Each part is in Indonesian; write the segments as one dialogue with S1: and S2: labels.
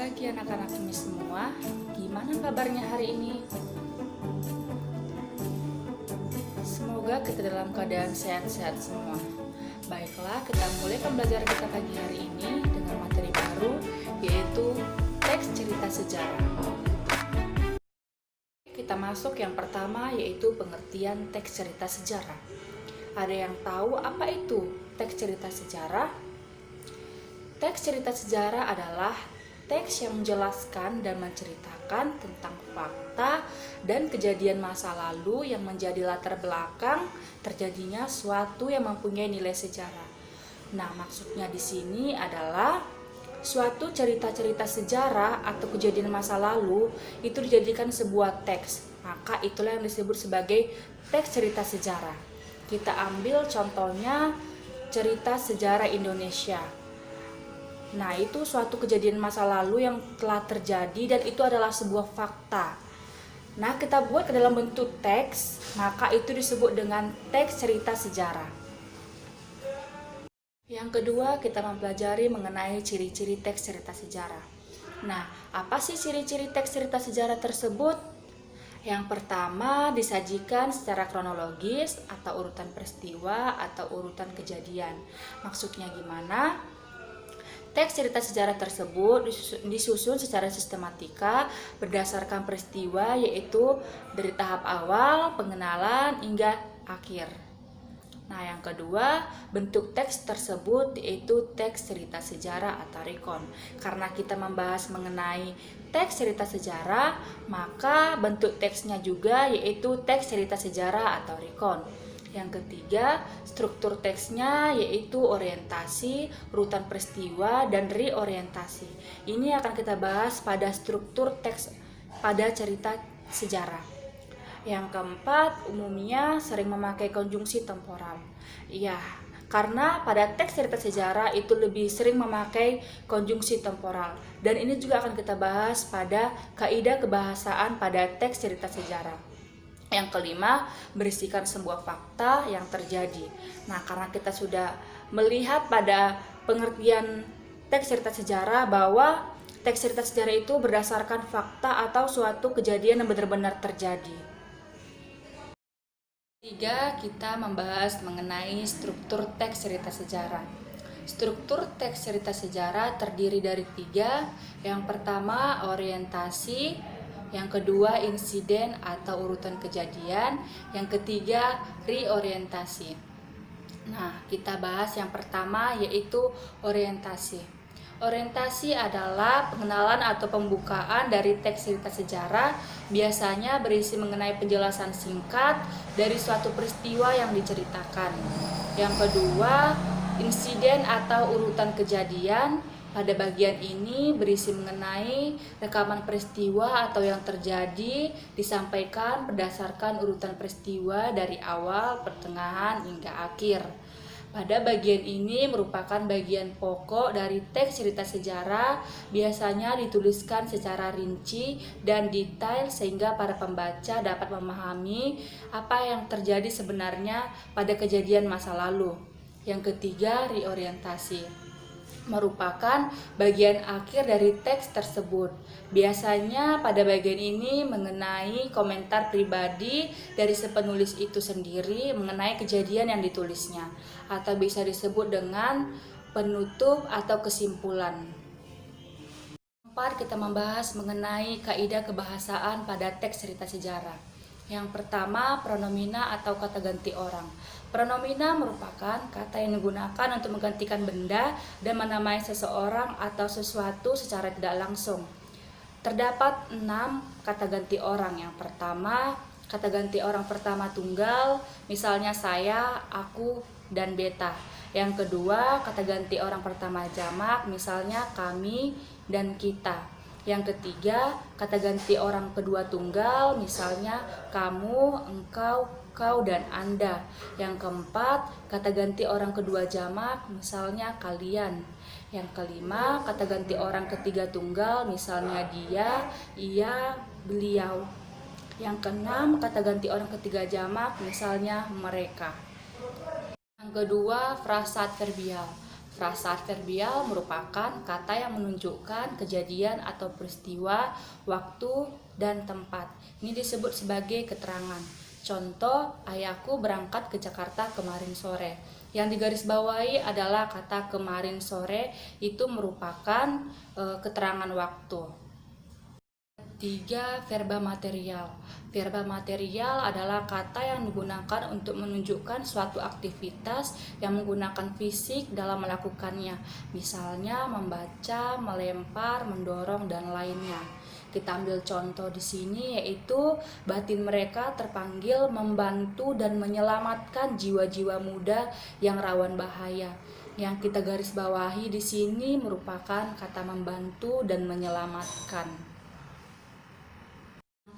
S1: pagi anak-anak ini semua, gimana kabarnya hari ini? Semoga kita dalam keadaan sehat-sehat semua. Baiklah, kita mulai pembelajaran kita pagi hari ini dengan materi baru, yaitu teks cerita sejarah. Kita masuk yang pertama, yaitu pengertian teks cerita sejarah. Ada yang tahu apa itu teks cerita sejarah? Teks cerita sejarah adalah teks yang menjelaskan dan menceritakan tentang fakta dan kejadian masa lalu yang menjadi latar belakang terjadinya suatu yang mempunyai nilai sejarah. Nah, maksudnya di sini adalah suatu cerita-cerita sejarah atau kejadian masa lalu itu dijadikan sebuah teks. Maka itulah yang disebut sebagai teks cerita sejarah. Kita ambil contohnya cerita sejarah Indonesia. Nah, itu suatu kejadian masa lalu yang telah terjadi dan itu adalah sebuah fakta. Nah, kita buat ke dalam bentuk teks, maka itu disebut dengan teks cerita sejarah. Yang kedua, kita mempelajari mengenai ciri-ciri teks cerita sejarah. Nah, apa sih ciri-ciri teks cerita sejarah tersebut? Yang pertama, disajikan secara kronologis atau urutan peristiwa atau urutan kejadian. Maksudnya gimana? Teks cerita sejarah tersebut disusun secara sistematika berdasarkan peristiwa, yaitu dari tahap awal, pengenalan, hingga akhir. Nah, yang kedua, bentuk teks tersebut yaitu teks cerita sejarah atau rekon. Karena kita membahas mengenai teks cerita sejarah, maka bentuk teksnya juga yaitu teks cerita sejarah atau rekon. Yang ketiga, struktur teksnya yaitu orientasi, urutan peristiwa, dan reorientasi. Ini akan kita bahas pada struktur teks pada cerita sejarah. Yang keempat, umumnya sering memakai konjungsi temporal. Ya, karena pada teks cerita sejarah itu lebih sering memakai konjungsi temporal. Dan ini juga akan kita bahas pada kaidah kebahasaan pada teks cerita sejarah. Yang kelima, berisikan sebuah fakta yang terjadi. Nah, karena kita sudah melihat pada pengertian teks cerita sejarah bahwa teks cerita sejarah itu berdasarkan fakta atau suatu kejadian yang benar-benar terjadi. Ketiga, kita membahas mengenai struktur teks cerita sejarah. Struktur teks cerita sejarah terdiri dari tiga. Yang pertama, orientasi. Yang kedua, insiden atau urutan kejadian. Yang ketiga, reorientasi. Nah, kita bahas yang pertama yaitu orientasi. Orientasi adalah pengenalan atau pembukaan dari teks cerita sejarah, biasanya berisi mengenai penjelasan singkat dari suatu peristiwa yang diceritakan. Yang kedua, insiden atau urutan kejadian. Pada bagian ini berisi mengenai rekaman peristiwa atau yang terjadi disampaikan berdasarkan urutan peristiwa dari awal, pertengahan, hingga akhir. Pada bagian ini merupakan bagian pokok dari teks cerita sejarah, biasanya dituliskan secara rinci dan detail sehingga para pembaca dapat memahami apa yang terjadi sebenarnya pada kejadian masa lalu. Yang ketiga, reorientasi merupakan bagian akhir dari teks tersebut. Biasanya pada bagian ini mengenai komentar pribadi dari si penulis itu sendiri mengenai kejadian yang ditulisnya, atau bisa disebut dengan penutup atau kesimpulan. Keempat, kita membahas mengenai kaidah kebahasaan pada teks cerita sejarah. Yang pertama, pronomina atau kata ganti orang. Pronomina merupakan kata yang digunakan untuk menggantikan benda dan menamai seseorang atau sesuatu secara tidak langsung. Terdapat 6 kata ganti orang. Yang pertama, kata ganti orang pertama tunggal, misalnya saya, aku, dan beta. Yang kedua, kata ganti orang pertama jamak, misalnya kami dan kita. Yang ketiga, kata ganti orang kedua tunggal, misalnya kamu, engkau, kau, dan anda. Yang keempat, kata ganti orang kedua jamak, misalnya kalian. Yang kelima, kata ganti orang ketiga tunggal, misalnya dia, ia, beliau. Yang keenam, kata ganti orang ketiga jamak, misalnya mereka. Yang kedua, frasa adverbial. Frasa adverbial merupakan kata yang menunjukkan kejadian atau peristiwa, waktu, dan tempat. Ini disebut sebagai keterangan. Contoh, ayahku berangkat ke Jakarta kemarin sore. Yang digarisbawahi adalah kata kemarin sore, itu merupakan keterangan waktu. 3. Verba material. Verba material adalah kata yang digunakan untuk menunjukkan suatu aktivitas yang menggunakan fisik dalam melakukannya. Misalnya membaca, melempar, mendorong, dan lainnya. Kita ambil contoh di sini, yaitu batin mereka terpanggil membantu dan menyelamatkan jiwa-jiwa muda yang rawan bahaya. Yang kita garis bawahi di sini merupakan kata membantu dan menyelamatkan.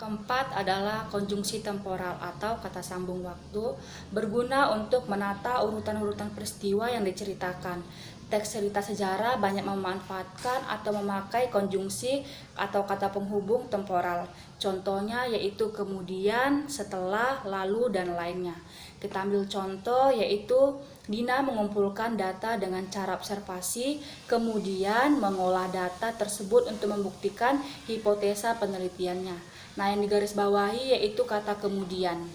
S1: Keempat adalah konjungsi temporal atau kata sambung waktu, berguna untuk menata urutan-urutan peristiwa yang diceritakan. Teks cerita sejarah banyak memanfaatkan atau memakai konjungsi atau kata penghubung temporal. Contohnya yaitu kemudian, setelah, lalu, dan lainnya. Kita ambil contoh yaitu Dina mengumpulkan data dengan cara observasi, kemudian mengolah data tersebut untuk membuktikan hipotesa penelitiannya. Nah, yang digarisbawahi yaitu kata kemudian.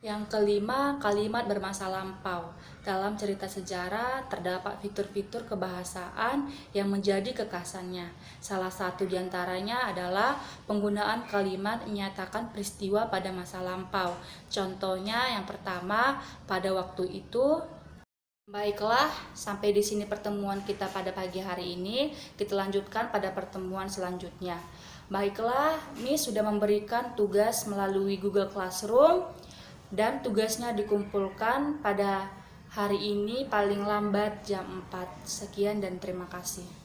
S1: Yang kelima, kalimat bermasa lampau. Dalam cerita sejarah terdapat fitur-fitur kebahasaan yang menjadi kekhasannya. Salah satu diantaranya adalah penggunaan kalimat menyatakan peristiwa pada masa lampau. Contohnya yang pertama, pada waktu itu. Baiklah, sampai di sini pertemuan kita pada pagi hari ini. Kita lanjutkan pada pertemuan selanjutnya. Baiklah, Miss sudah memberikan tugas melalui Google Classroom dan tugasnya dikumpulkan pada hari ini paling lambat jam 4. Sekian dan terima kasih.